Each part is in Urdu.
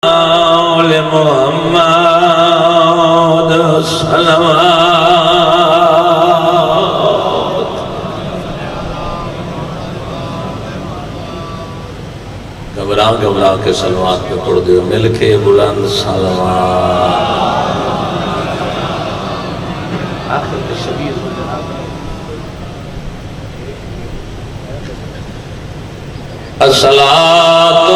محمد صلوات گھبرا کے صلوات پہ پڑھ دے مل کے بلند صلوات آخر کے شبیر ہو جناب الصلاة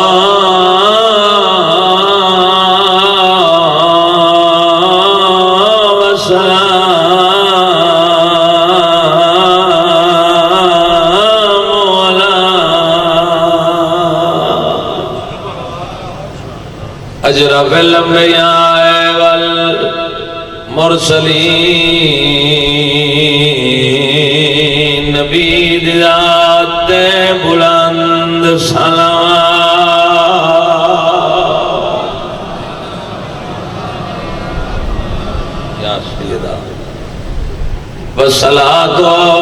أشرف الأنبياء والمرسلين نبی ذات بلند صلوات یا سیدہ والصلاة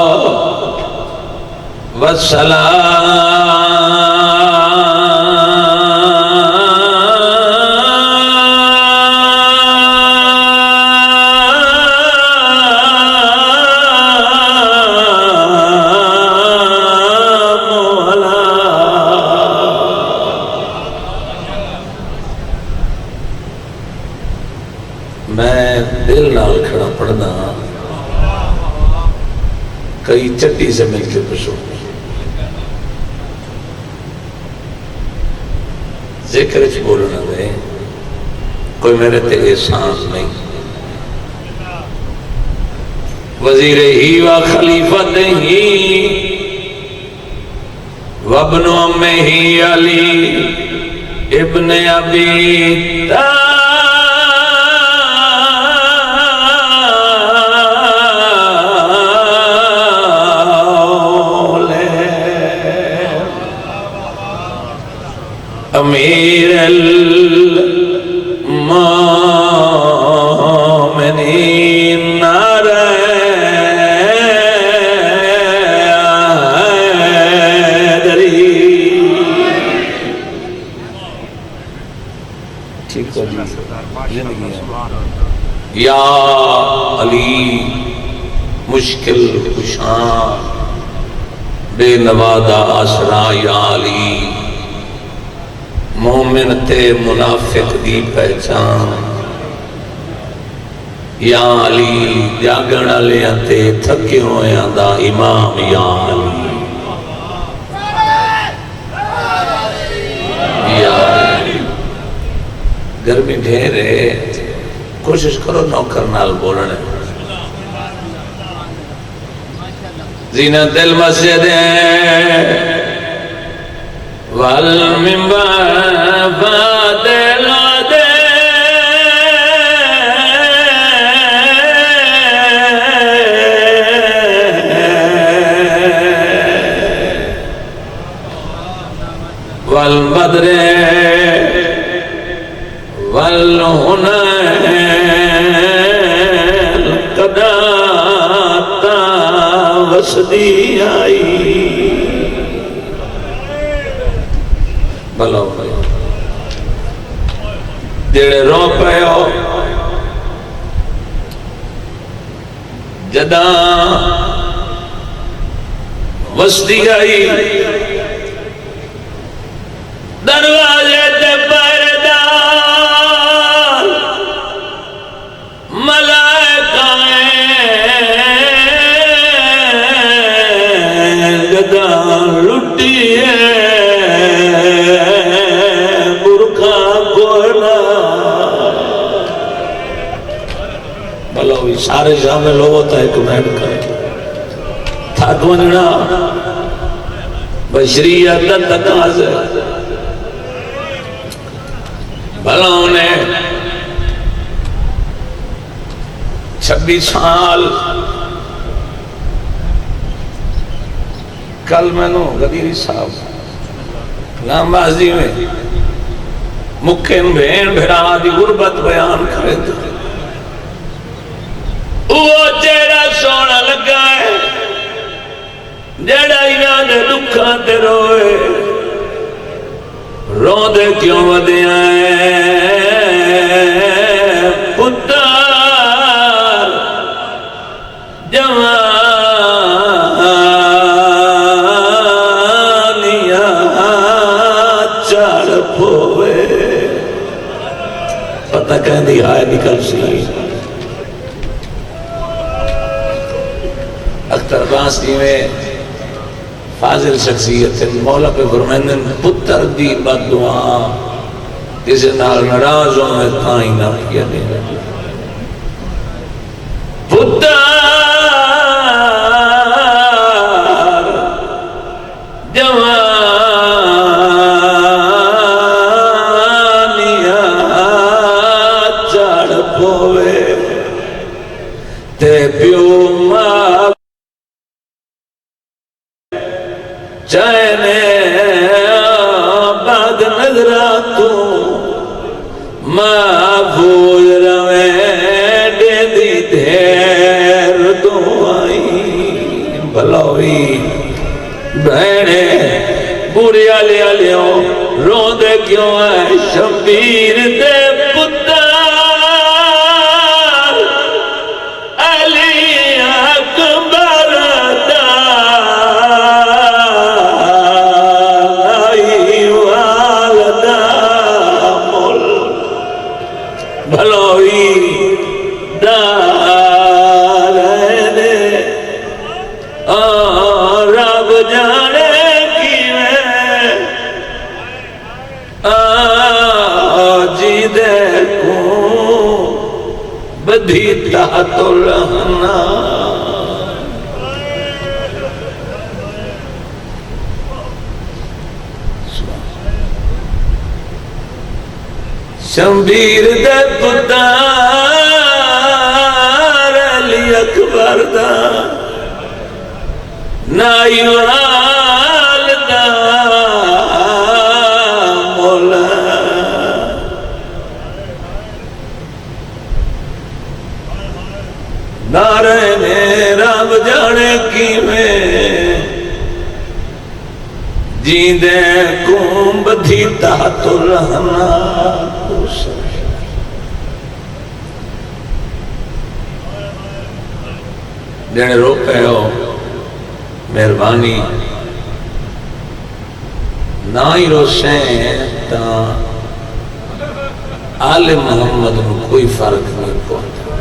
میں دل نال کھڑا پڑھنا کئی چٹی سے مل کے پشو ذکر چ بولنا دے کوئی میرے تے احسان نہیں وزیر ہی و خلیفت ہی وابن ام ہی علی ابن ابی طالب امیر المومنین نعرہ حیدری ٹھیک ہو یا علی مشکل کشاں بے نوادہ آسرا یا علی مومن تے منافق دی پہچان یا علی جاگن علیاں تے تھکے ہویاں دا امام یا علی یا علی گرمی ڈھیرے کوشش کرو نوکر نال بولنے زینت المسجد والمنبر فاضل دے والبدر والهنال قداتا وسدی آئی بھلو جڑے رو پہ ہو جداں وسدی آئی دروازے تے پردار ملائکائیں جداں لٹی ہے سارے شامل ہوتا ہے کمینٹ کریں تھاک ونجنا بشریت تقاضے بھلا انہیں 26 سال کل میں نو غدیری صاحب لام بازی میں مکھن بھین بھرا دی غربت بیان کرے تھے وہ چہرہ سونا لگا ہے جڑا انہاں دے دکھاں تے روئے رو دے کیوں ودیاں پتہ کہیں دی ہائے نکل سی اختر عباس جی میں فاضل شخصیت ہے مولا پہ فرمائندن پتر دی بد دعا کسی نال ناراض ہوں میں تائیں نہ کیا نہیں پتر جوانیاں چڑھ پوے تے پیو ماں چینے بعد نظراتوں محفوظ رویں دے دی دھیر دعائیں بھلوی بہنے بری علیوں رو دے کیوں ہے شبیر دے پتر علی اکبر دائی والدہ مل بھلوی دارے رب جانے کی میں آجی دیکھوں بدھی تحت الہنا شمبیر دے پتر علی اکبر دا نائی والدہ مولا نعرے نے رب جانے کی میں جیندے کون بدھی تحت الہنا جنے رو پہ ہو مہربانی نہ ہی روشیں تا آل محمد میں کوئی فرق نہیں پہنچا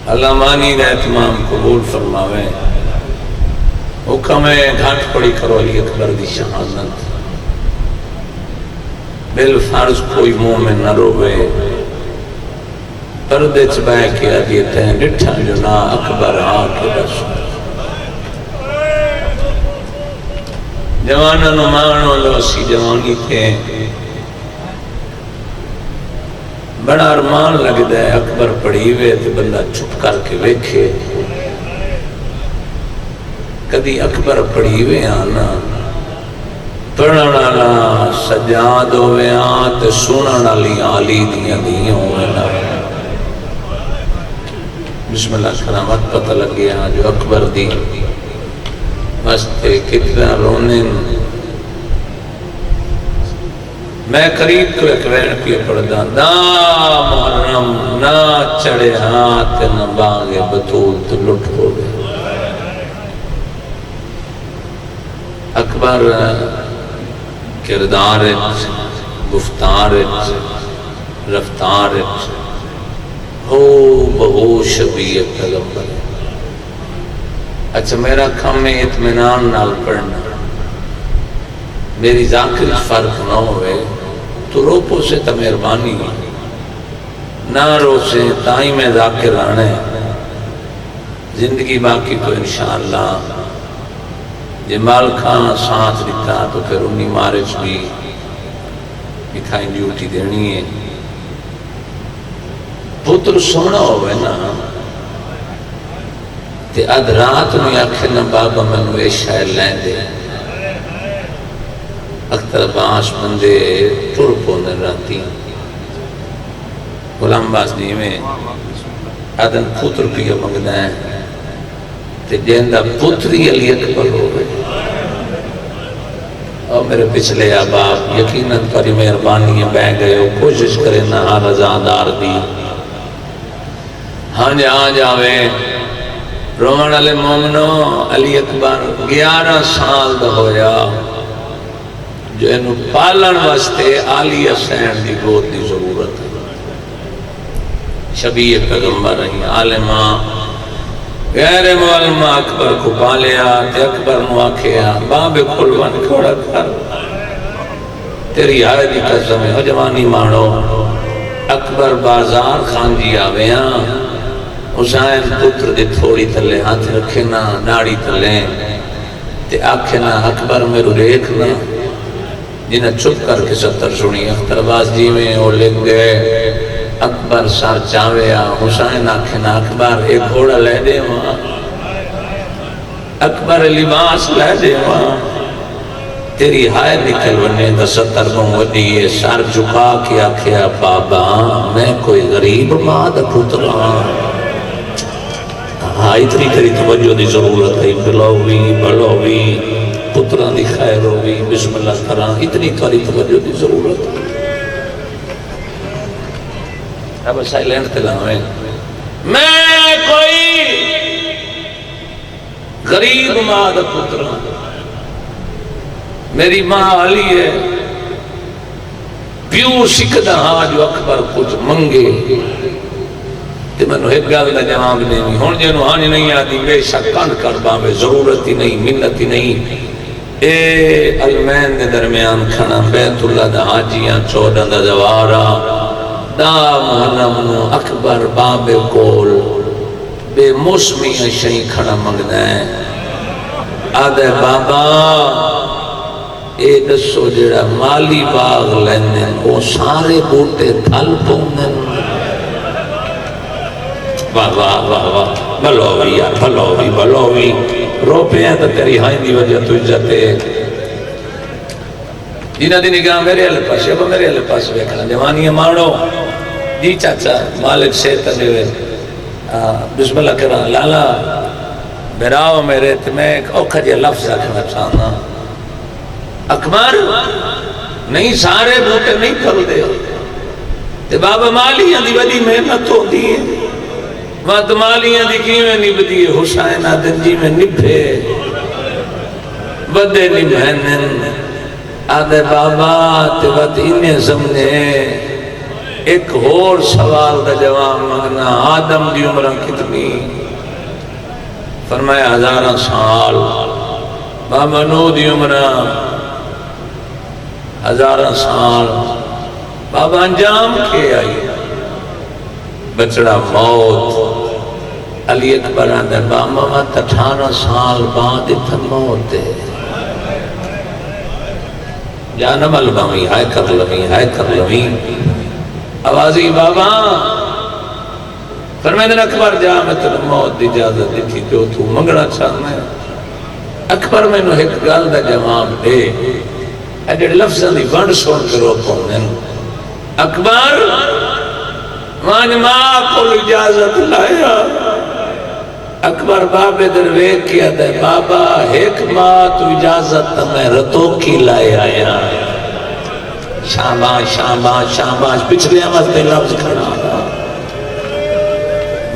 اللہ مانی نے اتمام قبول فرماوے حکم گھاٹ پڑی کرو علی اکبر دی شہادت بالفرض کوئی مومن نہ روے پردے چبائے کیا دیتے ہیں ڈٹھا جو نا اکبر آکے بس جوانا نمانو لو سی جوانی تھے بڑا ارمان لگ دے اکبر پڑھی ہوئے تو بندہ چھپ کر کے ویکھے کدی اکبر پڑھی ہوئے آنا پڑھنا لا سجاد ہوئے آن تے سننا لی آلی دیاں دیاں ہوئے نا بسم اللہ کرامت پتہ لگ گیا جو اکبر دی مستے کتنا رونے میں قریب تو ایک وین پہ پڑھدا نا محرم نہ چڑھے ہاتھ نہ باغے بطول تو لٹ ہو گئے اکبر کردار گفتار رفتار ہو بہو شبیہ پیغمبر اچھا میرا کم ہے اطمینان نال پڑھنا میری ذاکر فرق نہ ہوئے تو روپو سے تا مہربانی نہ رو سے تائیں میں ذاکر آنے زندگی باقی تو انشاءاللہ جمال خان ساتھ دیتا تو پھر انہی مارچ بھی دکھائیں ڈیوٹی دینی ہے پتر سونا ہوئے نا تے اد رات میں آکھنا بابا میں نوے شاید لین دے اختر باش بندے ٹر پوندن راتی غلام باس دی میں آدن پتر پیا منگدہ ہیں تے جہندہ پتری علی اکبر ہو گئے اور میرے پچھلے آباب یقیناً پری مہربانی بہ گئے ہو کوشش کریں نہ رضادار دی ہاں جاوے رومن علی مومنو علی اکبر 11 سال دا ہویا جو انہوں پالن واسطے عالی حسین دی گود دی ضرورت ہے شبیہ پیغمبر ہیں عالمہ غیر معلمہ اکبر کو پالیا تے اکبر نو آکھیا باب کلون کھوڑا کر تیری آئے دی قسم ہے جوانی مانو اکبر بازار خانجی آویاں حسین پتر دی تھوڑی تلے ہاتھ رکھنا ناڑی تلے تے آکھنا اکبر میرو ریکھنا جنہیں چپ کر کے ستر سنی اختر باز جی میں وہ لکھ گئے اکبر سار چاویا حسین آکھنا اکبر ایک گھوڑا لے دے وہاں اکبر لباس لے دے وہاں تیری ہائے نکل ونے دا ستر نو ودیے سار جھکا کے آکھیا بابا میں کوئی غریب ماں دا پتر ہاں اتنی تیری توجہ دی ضرورت ہے بلوی پتران دی خیر ہوئی بسم اللہ کران اتنی تاری توجہ دی ضرورت ہے اب سائلنٹ تلاویں میں کوئی غریب ماں دا پتر میری ماں علی ہے پیو سکھدا ہاں جو اکبر کچھ منگے تے میں نے ایک گل دا جواب نہیں ہن جنوں ہاں نہیں آدی بے شک کن کر باوے ضرورت ہی نہیں منت ہی نہیں اے المین دے درمیان کھڑا بیت اللہ دا حاجیاں 14 دا زوارا دا محنم اکبر باب کول بے موسمی شئی کھڑا منگنا ہے آدھے بابا اے دسو جڑا مالی باغ لیندن وہ سارے بوٹے پھل پوندن واہ واہ واہ واہ بلوی یا بلوی روپے ہیں تو تیری ہائیں دی وجہ تو جاتے جنہ دی نگاہ میرے علیہ پاس اب میرے علیہ پاس بیکھنا جوانی مانو جی چاچا مالک شیط دیوے بسم اللہ کرا لالا براو میرے تمہیں ایک اوکھا جی لفظ رکھنا چاہنا اکبر نہیں سارے بوٹے نہیں کھل دے تے بابا مالیاں دی وڈی محنت ہو دی وقت مالیاں دی کیویں نبدی حسین آدن جی میں نبھے بدے نبھینن آدھے بابا تے وقت انہیں سمجھے ایک اور سوال دا جواب مانگنا آدم دی عمرہ کتنی فرمایا 1000 سال بابا نو دی عمرہ 1000 سال بابا انجام کے آئی بچڑا موت علی اکبر آدھے بابا مت 18 سال بعد اتھا موت ہے جانم البامی ہائے کر لوی آوازی بابا فرمیدن اکبر جا میں تنہ موت دی اجازت دی تھی جو تو منگنا چاہنا ہے اکبر میں نو ایک گل دا جواب دے ایڈے لفظاں دی ونڈ سن کرو پوندن اکبر وان ماں کو اجازت لایا اکبر بابے در ویک کیا دے بابا ایک ماں تو اجازت میں رتو کی لائے آیا شاباش پچھلے آمد پہ لفظ کھڑا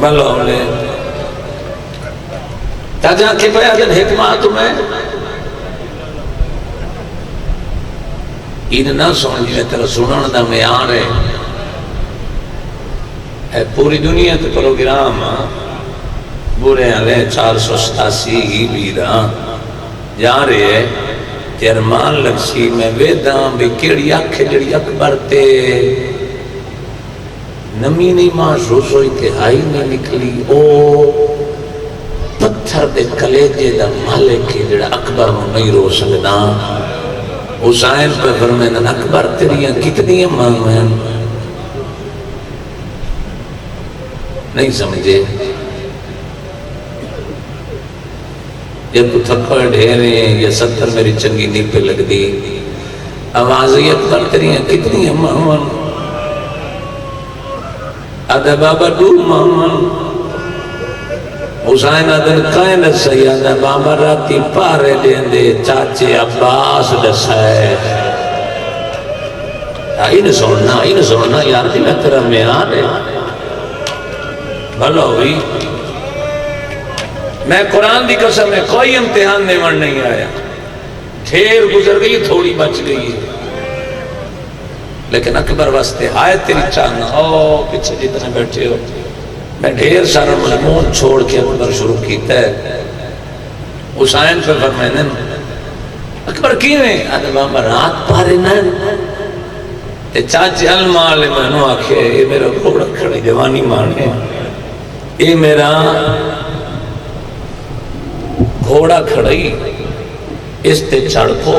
بلو نے تاجہ کے پہ اگر حکمہ تمہیں این نہ سمجھ میں تیرا سنن دا معیار ہے پوری دنیا تے پروگرام برے علیہ 487 ہی بیداں جا رہے ہیں تیرمان لگسی میں ویداں بھی کیڑی آکھے جڑی اکبر تے نمی نہیں محسوس ہوئی تے ہائی نہیں نکلی او پتھر دے کلیجے دا مالک کے جڑا اکبر نو نہیں رو سکنا حسین پہ فرمین اکبر تیریاں کتنی مانگیں نہیں سمجھے جب تو تھکڑ ڈھیرے یا 70 میری چنگی نہیں پہ لگ دی آوازی اکبر تیریاں کتنی مانگیں آدھے بابا دور مانگیں حسین آدھن کائن سیادہ بابا راتی پارے دیں دے چاچے عباس دسائے این سننا یار دی میں تیرا میان ہے بھلو ہوئی میں قرآن دی قسم میں کوئی امتحان نہیں آیا ڈھیر گزر گئی تھوڑی بچ گئی ہے، لیکن اکبر واسطے آئے تیری چاہنا او پیچھے جتنے بیٹھے ہو، میں ڈھیر سارا مضمون چھوڑ کے اکبر شروع کیتا ہے۔ حسین پہ فرمائنے اکبر کی میں آدھے بابا رات پارے نا تے چاچے المال میں نو آکھے یہ میرا گھوڑا کھڑے جوانی مارنے، یہ میرا گھوڑا کھڑی اس تے چڑھ کو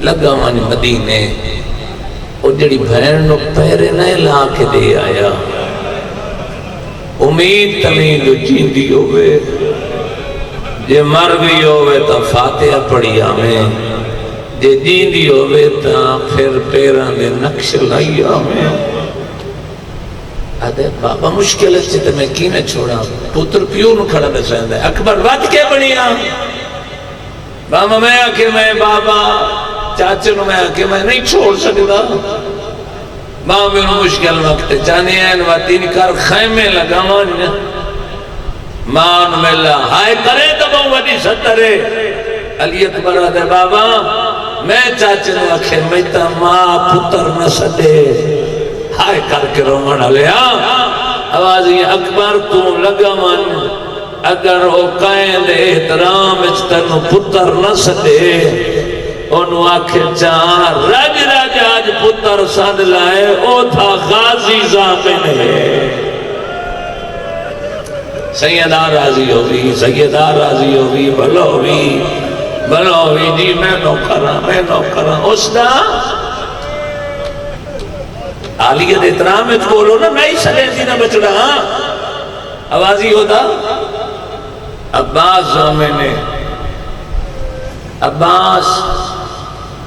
لگا مانی مدینے، وہ جڑی بہن نو پیرے نہ لا کے دے آیا، امید تمہیں جو جیندی ہوئے جے مر بھی ہوئے تا فاتحہ پڑھی آمیں، جے جیندی ہوئے تا پھر پیران دے نقش لائی آمیں۔ آدھے بابا مشکل ہے تے میں کی میں چھوڑا، پتر پیو نو کھڑا دے سہندہ ہے، اکبر وقت کے بنیا بابا میں آکے میں بابا چاچے نو میں آکے میں نہیں چھوڑ سکتا، ماں میں مشکل وقت جانے ہیں واتین کر خیمے لگا مان ملا ہائے کرے تو بہو ودی سترے۔ علی اکبر آدھے بابا میں چاچے نو آکھے میتا ماں پتر نہ سدے، ہائے کر کے رومن لیا آوازی اکبر تو لگا من اگر وہ قائد احترام اچتنو پتر نہ سدے، انہوں آکھے چاہاں رج رج آج پتر سد لائے او تھا غازی زامن ہے۔ سیدہ راضی ہوئی، سیدہ راضی ہوئی، بھلو ہوئی جی میں نوکرہ اس دا آلیت احترام اچ بولو نا میں ہی سلے سی نہ بچڑا آوازی ہوتا عباس زامن ہے، عباس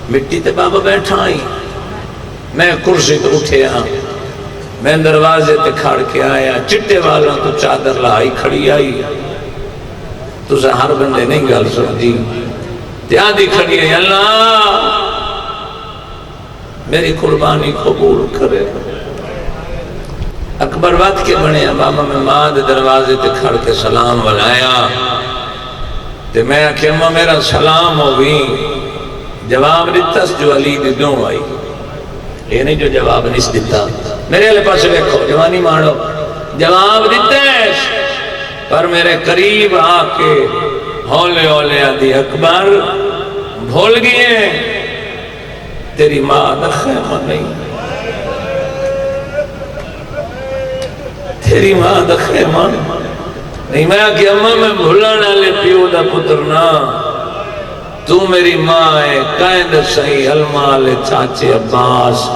مٹی تے بابا بیٹھا ہی، میں کرسی تو اٹھے ہاں، میں دروازے تے کھڑ کے آیا، چٹے والا تو چادر لائی کھڑی آئی، تو سے ہر بندے نہیں گل سکتی، تیادی کھڑی ہے اللہ میری قربانی قبول کرے۔ اکبر وقت کے بنے بابا میں ماں دے دروازے تے کھڑ کے سلام ولایا، تے میں کہ اماں میرا سلام ہوگی، جواب دیتا جو علی دی دوں آئی، یہ نہیں جو جواب نہیں دیتا، میرے علیہ پاس دیکھو جوانی مانو جواب دیتے پر میرے قریب آکے ہولے ہولے آدھی اکبر بھول گئے تیری ماں دا خیمہ نہیں، تیری ماں دا خیمہ نہیں، میں کہ اماں میں بھولانا لے پیو دا پترنا، تو میری ماں ہے قائد صحیح المال چاچے عباس،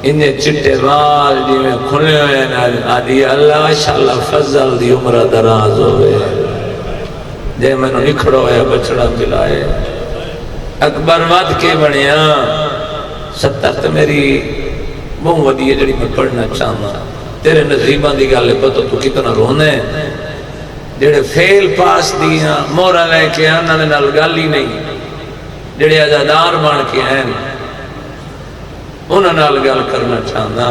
انہیں چٹے وال جی میں کھلے ہوئے آدھی اللہ شاءاللہ فضل دی عمرہ دراز ہوئے، جے میں نے نکھڑا ہویا بچڑا ملائے۔ اکبر وعد کے بنیا 70 تو میری بہت ودی ہے جڑی میں پڑھنا چاہنا، تیرے نصیبان دی گالے پتہ تو کتنا رونے جڑے فیل پاس دیاں مورا لے کے آنا نے نال گالی نہیں، جڑے عزادار بان کے ہیں انہاں نال گال کرنا چاہنا۔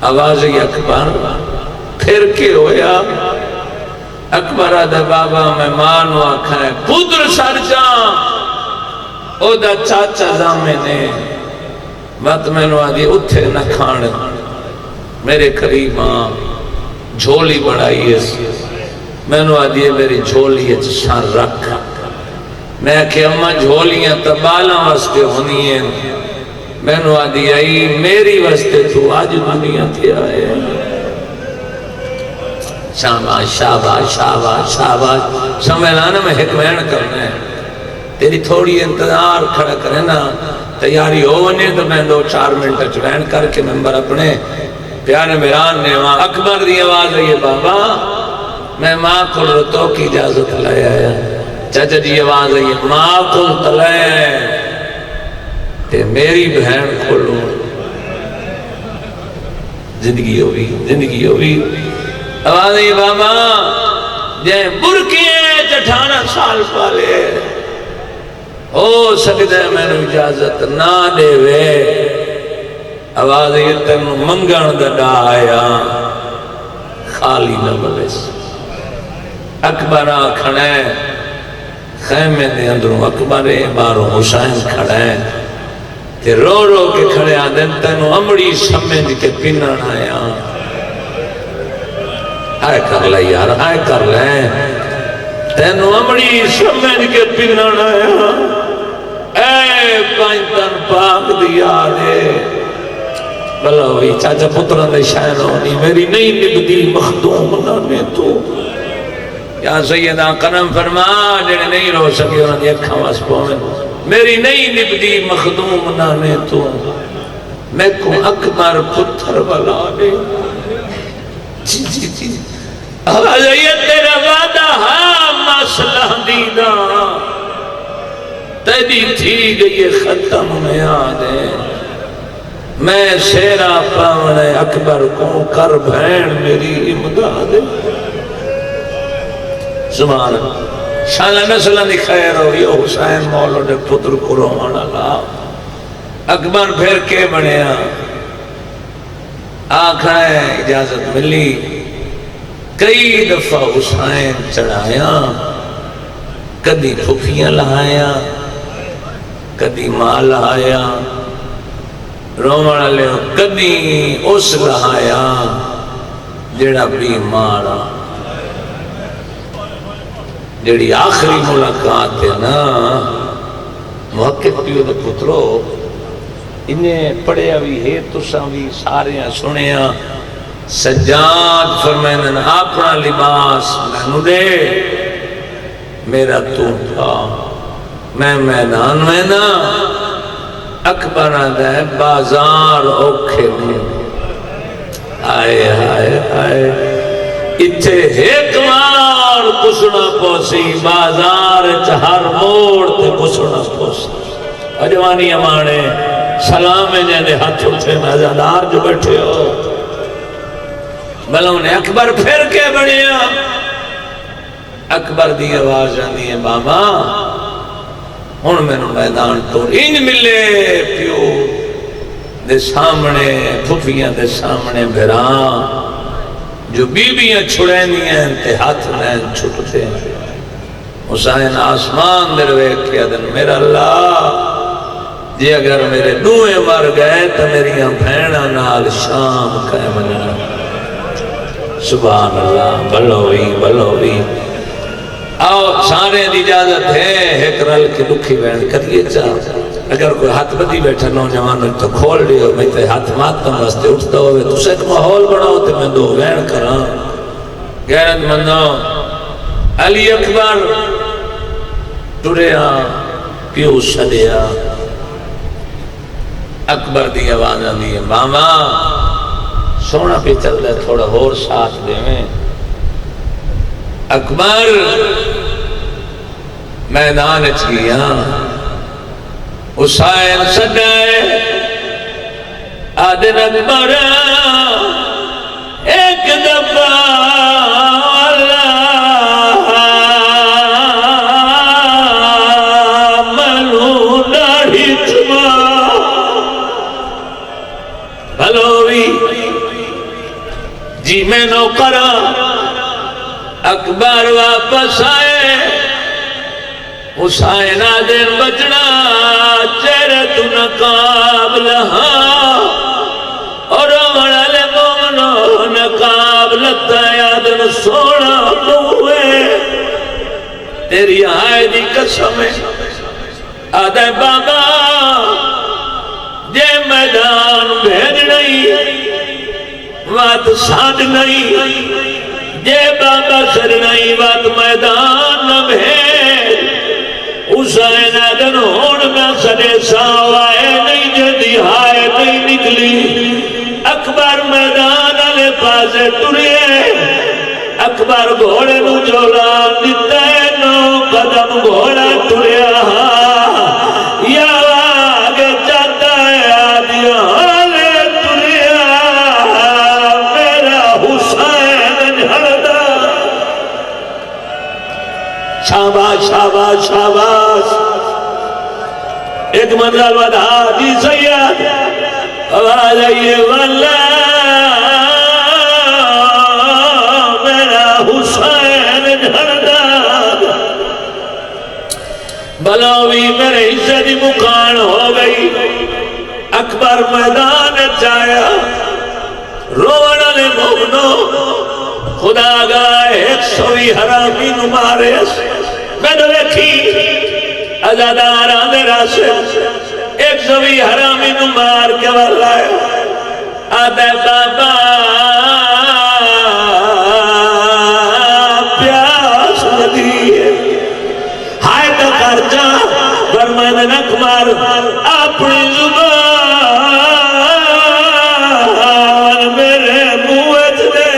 آوازی اکبر پھر کے ہویا، اکبر آدھا بابا میں مانو آکھا ہے پودر سر جاں او دا چاچا زامنے بات میں نو آدھی اتھے نہ کھانے میرے قریب آن جھولی بڑھائی ہے، میں نو آدھی میری جھولی ہے سر رکھا، میں کہ اماں جھولیاں تبالاں واسطے ہونی ہیں، میں نو آدھی آئی میری واسطے تو آج دنیا تھی آئے، شاباش شاباش شاباش شاباش سمیلانا میں حکمین کرنا ہے، تیری تھوڑی انتظار کھڑا کرے نا، تیاری ہونے تو میں 2-4 منٹ چوین کر کے ممبر اپنے پیارے میران نے وہاں اکبر دی آواز ہے یہ بابا میں ماں کو رتو کی اجازت لائے آیا، چاچا جی آواز ہے یہ ماں کو تلائے تے میری بہن کھولو، زندگی ہوئی آواز ہے بابا جے برکیے 18 سال پالے ہو سکتا ہے میں نے اجازت نہ دے وے، آواز یہ تینو منگن دا آیا خالی نہ بلس، اکبر آکھنے خیمے دے اندروں اکبر باہروں حسین کھڑا ہے تے رو رو کے کھڑے آدن تینوں امڑی سمجھ کے پینن آیا آئے کر لے یار آئے کر لے تینوں امڑی سمجھ کے پینن آیا اے پائنتن پاک دیا دے بلا ہوئی چاچا پتران دے شائن ہونی میری نہیں نبدی مخدوم نانے تو یا سیدہ قرم فرما جنہیں نہیں رو سکے انہوں نے اکھا واس پونے میری نہیں نبدی مخدوم نانے تو میں کو اکبر پتر والا دے جی جی جی آواز یہ تیرا وعدہ ہاں مسئلہ دیدہ تیدی تھی گئی ختم میں آدھے میں شیرہ پاونے اکبر کو کر بھین میری امداد سبحان شانہ نسلہ دی خیر ہو یہ حسین مولا دے پتر کو رومانا لا اکبر پھر کے بنیا آنکھائیں اجازت ملی کئی دفعہ حسین چڑھایا کدی پھوپیاں لہایا کدی ماں لہایا رومانا لے کدی اس لہایا جڑا بھی مارا جڑی آخری ملاقات ہے نا محقق پیو دے پترو انہیں پڑھیا بھی ہے تساں بھی سارے سنیا سجاد فرمائن اپنا لباس مینو دے میرا تو تھا میں میدان میں نا اکبر دے بازار اوکھے میں آئے آئے آئے اتھے ایک مار کسنا پوسی بازار چہر موڑ تے کسنا پوسی اجوانی امانے سلام جانے ہاتھ اٹھے مزادار جو بیٹھے ہو بلوں نے اکبر پھر کے بڑھیا اکبر دی آواز آنی ہے بابا ہون میں نے میدان تو ان ملے پیو دے سامنے پھوپیاں دے سامنے بھران جو بیبیاں چھڑینی ہیں تے ہاتھ لین چھٹتے ہیں حسین آسمان دروے کیا دن میرا اللہ جی اگر میرے دوئے مر گئے تو میری بھیڑا نال شام قائم لنا سبحان اللہ بلوی آؤ سارے دی اجازت ہے ایک رل کے لکھی بین کریے چاہ اگر کوئی ہاتھ بدی بیٹھا نوجوان تو کھول لیو میں تے ہاتھ ماتم واسطے اٹھتا ہوئے تو سے ایک ماحول بناو تے میں دو بین کران غیرت مندو علی اکبر ٹریا پیو سدیا اکبر دی آواز آنی ہے ماما سونا پہ چل دے تھوڑا اور ساتھ دے میں اکبر میدان اچھلیا حسین سڈائے آدن اکبر ایک دفعہ ملو داڑھی چما بھلوی جی میں نو کرا اکبر واپس آئے حسین آدن بچنا چہرے تو نقاب لہا اور مرال مومنو نقاب لتا آدن سونا موے تیری آئے دی قسم آدھے بابا جے میدان بھیج نہیں وات ساتھ نہیں جے بابا سر نہیں بات میدان نہ بھیج حسین آدن ہون میں سرے ساوائے نہیں جدی ہائے نہیں نکلی اکبر میدان علی پاسے ٹریے اکبر گھوڑے نو جولان دیتے نو قدم گھوڑا ٹریا یا آگے چاہتا ہے آدیا شاباش شاباش شاباش ایک منزل ودا جی سید آواز آئیے واللہ میرا حسین جھڑدا کسے دی مکان ہو گئی اکبر میدان چایا روڑ لے مومنو خدا گائے 120 حرامی نو مارے میں نے دیکھی ازادار آنے راسے 120 حرامی نو مار کے والائے آدھے بابا پیاس لگی ہے ہائے تو خرچہ برمائن نکمار اپنی زبان میرے موت دے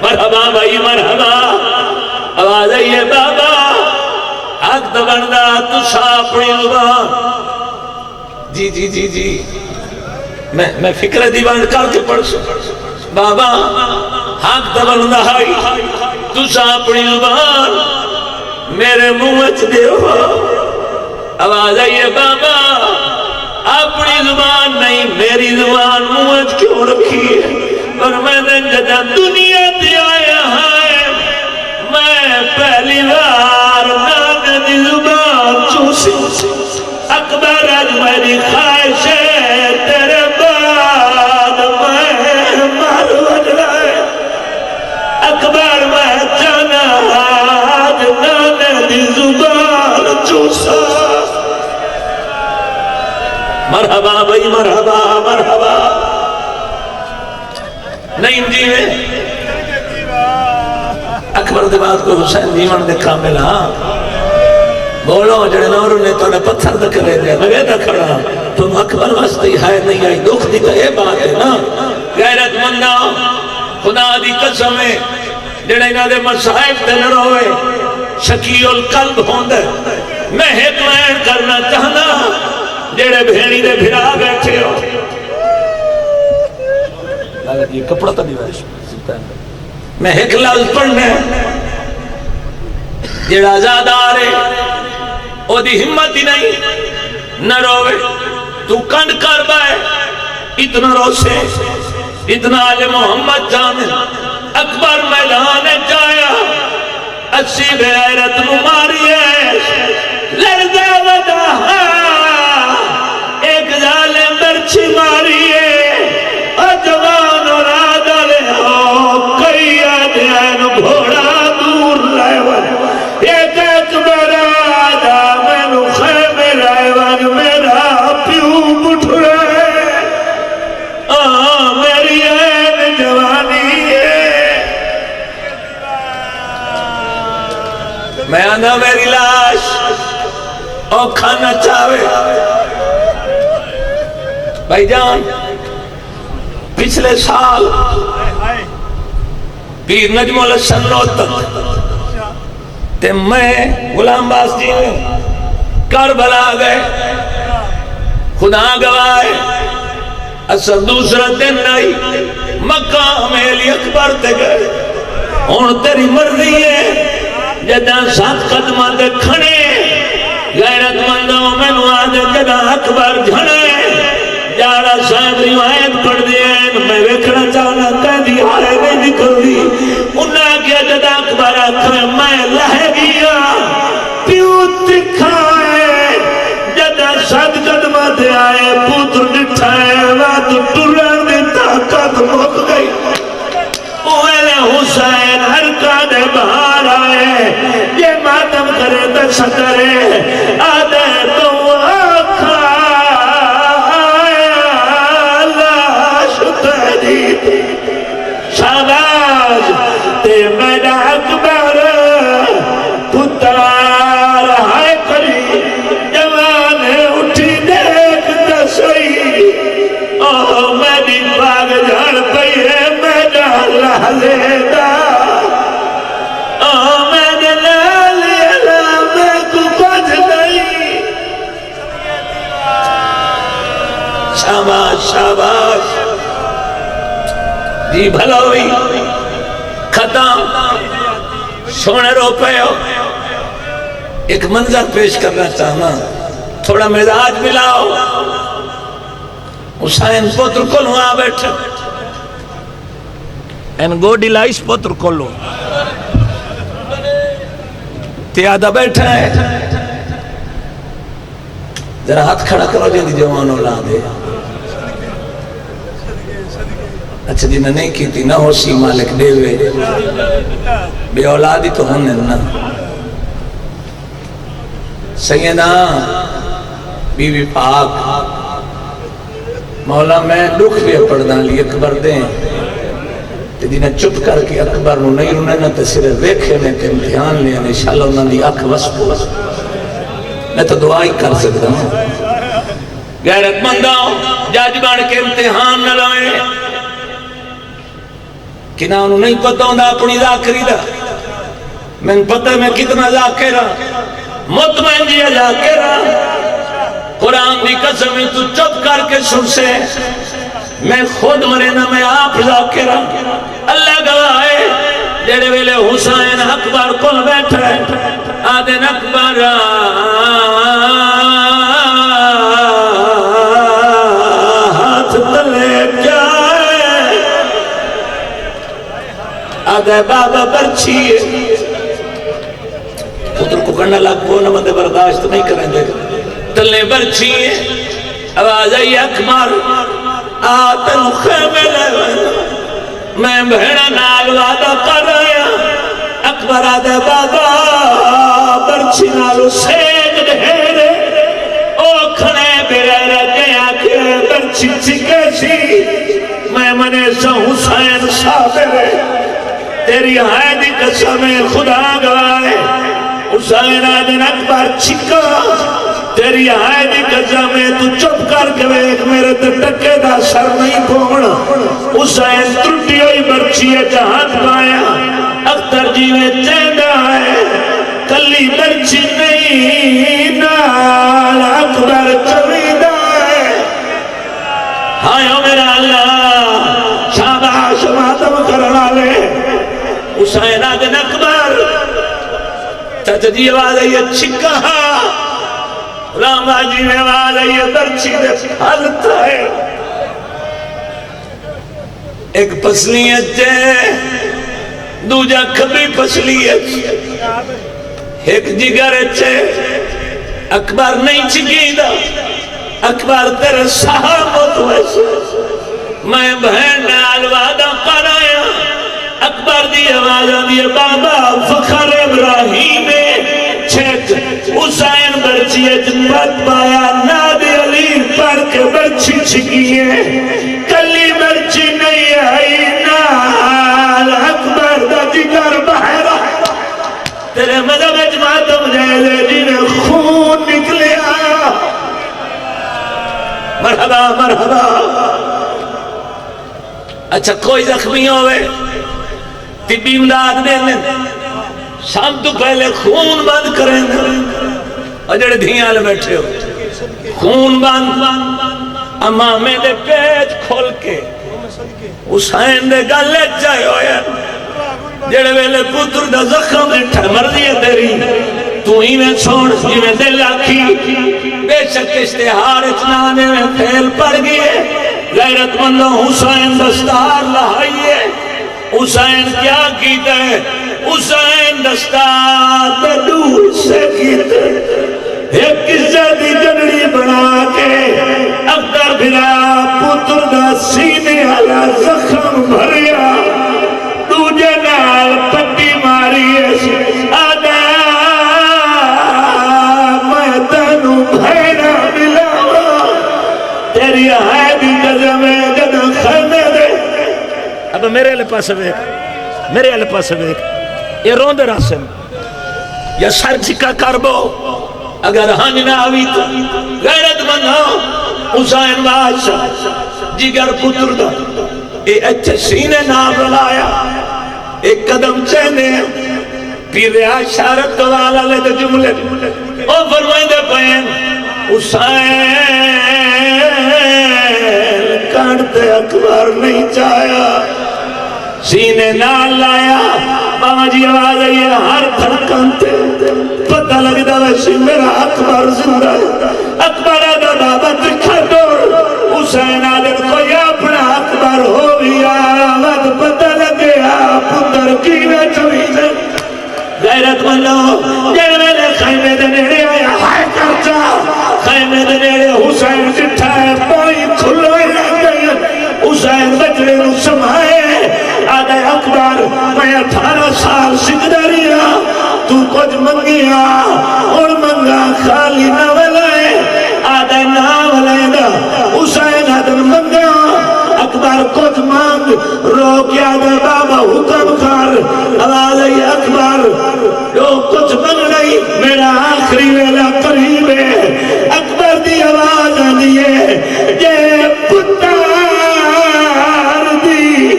مرحبا بھائی مرحبا آواز آئیے بابا حق تو بندہ تو سا اپنی زبان جی جی جی جی میں فکر دیوان کر کے پڑھ سو بابا حق دبل نہائی تُسا اپنی زبان میرے منہ دیو آواز آئیے بابا اپنی زبان نہیں میری زبان منہ کیوں رکھی ہے اور میں نے جدا دنیا دیا ہے میں پہلی بار نانے دی زبان چوسی اکبر آج میری خواہش ہے تیرے بعد میں مارو جائے اکبر میں جانا آج نانے دی زبان چوسا مرحبا بھائی مرحبا مرحبا نہیں جی میں اکبر دے بات کو حسین دیوان دے کامل ہاں بولو جڑے نورو نے تو نے پتھر دکھلے دیا میں دکھڑا تم اکبر وستی ہے نہیں آئی دکھ دی کہ یہ بات ہے نا غیرت مندہ خدا دی قسم ہے جڑے انہاں دے مصائب تے نہ روئے شکی القلب ہوندے میں ایک لائن کرنا چاہنا جڑے بھیڑی دے بھرا بیٹھے ہو یہ کپڑا تو نہیں میں ایک لفظ پڑھنے جڑا زیادہ آ رہے او دی ہمت ہی نہیں نہ روے تو کنڈ کر بائے اتنا روسے اتنا آل محمد جانے اکبر میدان جایا اچھی غیرت مماریے لڑدہ ودا ایک ظالم برچی ماریے جوان اور آدھالے ہو کئی آدھین گھوڑا دور لائے ون ایک اکبر آدھا میں نو خیمے لائے ون میرا پیو بٹھ رہے میری این جوانی ہے میں آنا میری لاش او کھانا چاہوے بھائی جان پچھلے سال پیر نجم الحسن روہتک تے میں غلام باس جی میں کربلا گئے خدا گوائے اصل دوسرا دن آئی مقام علی اکبر تے گئے ہون تیری مرضی ہے جدہ سات قدمہ دے کھنے غیرت مندوں میں نوازے جدہ اکبر جھنے جاڑا صاحب روایت پڑھ دیں میں وکھنا چاہنا کہہ دی آئے نہیں نکل دی انہاں کیا جدا اکبر آکھر میں لہ گیا پیو تکھائے جدا ساتھ قدمہ دے آئے پوتر نٹھائے وات ٹرن دی طاقت مک گئی اوہلے حسین ہر کادے باہر آئے یہ ماتم کرے دس کرے آدھے تو شاباز تے میرا اکبر پتار ہائے کری جوان اٹھی دیکھ دسوئی اوہ میری باغ جھڑ پئی ہے میرا لہلے دا اوہ میرے لہلے دا میں کو کچھ نہیں شاباز شاباز جی بھلا ہوئی ختم سونے رو پہ ہو ایک منظر پیش کرنا چاہنا تھوڑا مزاج ملاؤ حسین پتر کلو آ بیٹھا این گوڑی لائش پتر کلو تیادہ بیٹھا ہے ذرا ہاتھ کھڑا کرو جی جوان اولاد ہے اچھا جی نہیں کی تھی نہ ہو سی مالک دیوے بے اولاد ہی تو ہونے نا سیدہ بی بی پاک مولا میں دکھ بھی پڑھنا لی اکبر دیں تے جنہیں چپ کر کے اکبر نو نہیں رونے نہ تے صرف ویکھے نے تے امتحان لیا نے انشاءاللہ انہوں نے اکھ وسپو میں تو دعائی کر سکتا ہوں غیرت مندوں جاج بان کے امتحان نہ لائیں کہ نہ انہوں نہیں پتہ ہوں اپنی ذاکری دا میں پتہ میں کتنا ذاکرہ مطمئن جی ذاکرہ قرآن دی قسم تو چپ کر کے سن سے میں خود مرے نہ میں آپ ذاکرہ اللہ گواہ جڑے ویلے حسین اکبر کل بیٹھا ہے آدن اکبر ہاتھ تلے جائے آدھے بابا برچیے پتر کو کرنا لگ پو نہ مندے برداشت نہیں کریں دے تلے برچیے آواز آئی اکبر آتن خیمے لے میں بہنہ نال وعدہ کر رہا اکبر آدھے بابا برچی نالو سیج دھیرے او کھنے بیرے رکھے آکے برچی چکے سی میں منے سا حسین صابرے تیری حیدی قسم خدا گوائے حسین آدھن اکبر چکا تیری حیدی قسم تو چپ کر کے ایک میرے تے ٹکے دا سر نہیں پونا حسین ترٹی ہوئی برچی ہے جہاں پایا اختر جی میں چیندہ ہے کلی برچی نہیں نال اکبر چویدہ ہے ہائیو میرا اللہ شاباش ماتم کرنا لے حسین آدھن اکبر چچا جی آواز آئی چھکا رام آجی میں آواز آئی برچی دے پھلتا ہے ایک پسلیت جے دوجہ کبھی پسلیت ایک جگر چھے اکبر نہیں چکی دا اکبر تیرے صحابت ویسے میں بہن نال وعدہ کرایا اکبر دی آوازہ دی بابا فخر ابراہیم چھک حسین برچی اجمت پایا نابی علی پر کے برچی چکی ہے کلی برچی نہیں آئی نال اکبر دا جگر بہرہ تیرے مذہب اجماتم جیلے جنہیں خون نکلے آیا مرحبا مرحبا اچھا کوئی زخمی ہوئے طبی امداد دیں شام تو پہلے خون بند کریں اور جڑے دھیاں لے بیٹھے ہو خون بند امامے دے پیج کھول کے حسین دے گلے جائے ہوئے جڑے ویلے پتر دا زخم اٹھا مرضی ہے تیری تو ہی میں چھوڑ جی میں دل آکھی بے شک اشتہار اچنانے میں پھیل پڑ گئے غیرت مندوں حسین دستار لہائیے حسین کیا کیتا ہے حسین دستار دے دور سے کیتا ہے ایک قصہ دی جنڑی بنا کے اکتر بھرا پتر دا سینے والا زخم بھریا دوجہ نال پٹی ماری آدھا میں تنو بھیڑا ملا تیری حیدی قدم جدہ خیمے دے اب میرے لئے پاس بیک یہ روندے راسم یا سر چکا کربو اگر ہنج نہ آوی تو غیرت مند ہو حسین بادشاہ جگر پتر دا اے اچھے سینے نام رلایا ایک قدم چہنے پیر اشارت والا لے دے جملے او فرمائیں دے پہن حسین کانٹتے اکبر نہیں چاہیا سینے نال لایا بابا جی آواز آئی ہر دھڑکنتے پتہ لگتا ویسے میرا اکبر زندہ ہے اکبر آدھا بابا دکھا دور حسین آدھر کوئی اپنا اکبر ہو گیا وقت پتہ لگیا پتر کی میں چویدے غیرت مندوں جن میں نے خیمے دے نیڑے آیا ہائے کرچا خیمے دے سال سکھدا رہیا تو کچھ منگیا اور منگا خالی نہ ولائے آدھا نہ ولائے دا حسین آدھن منگا اکبر کچھ مانگ رو کیا دے بابا حکم کر آواز ہے اکبر جو کچھ منگ نہیں میرا آخری ویلا قریب ہے اکبر دی آواز آنیے جے پتار دی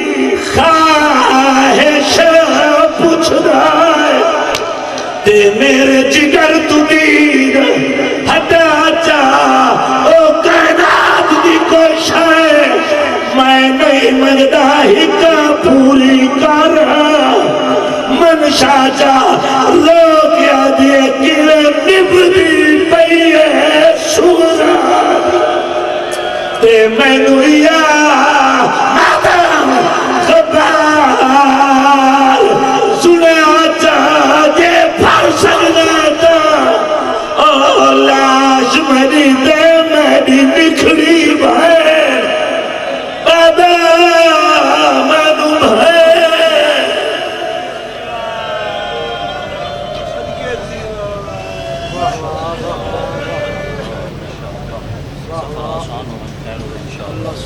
خواہش پوچھ دائے تے میرے جگر تو دید ہٹا چاہ او کائنات دی کوئی شائع میں نہیں منگدا ہکا پوری کر منشا چاہ لوگ یادے کیلے نبدی پئیے سوزا تے میں نو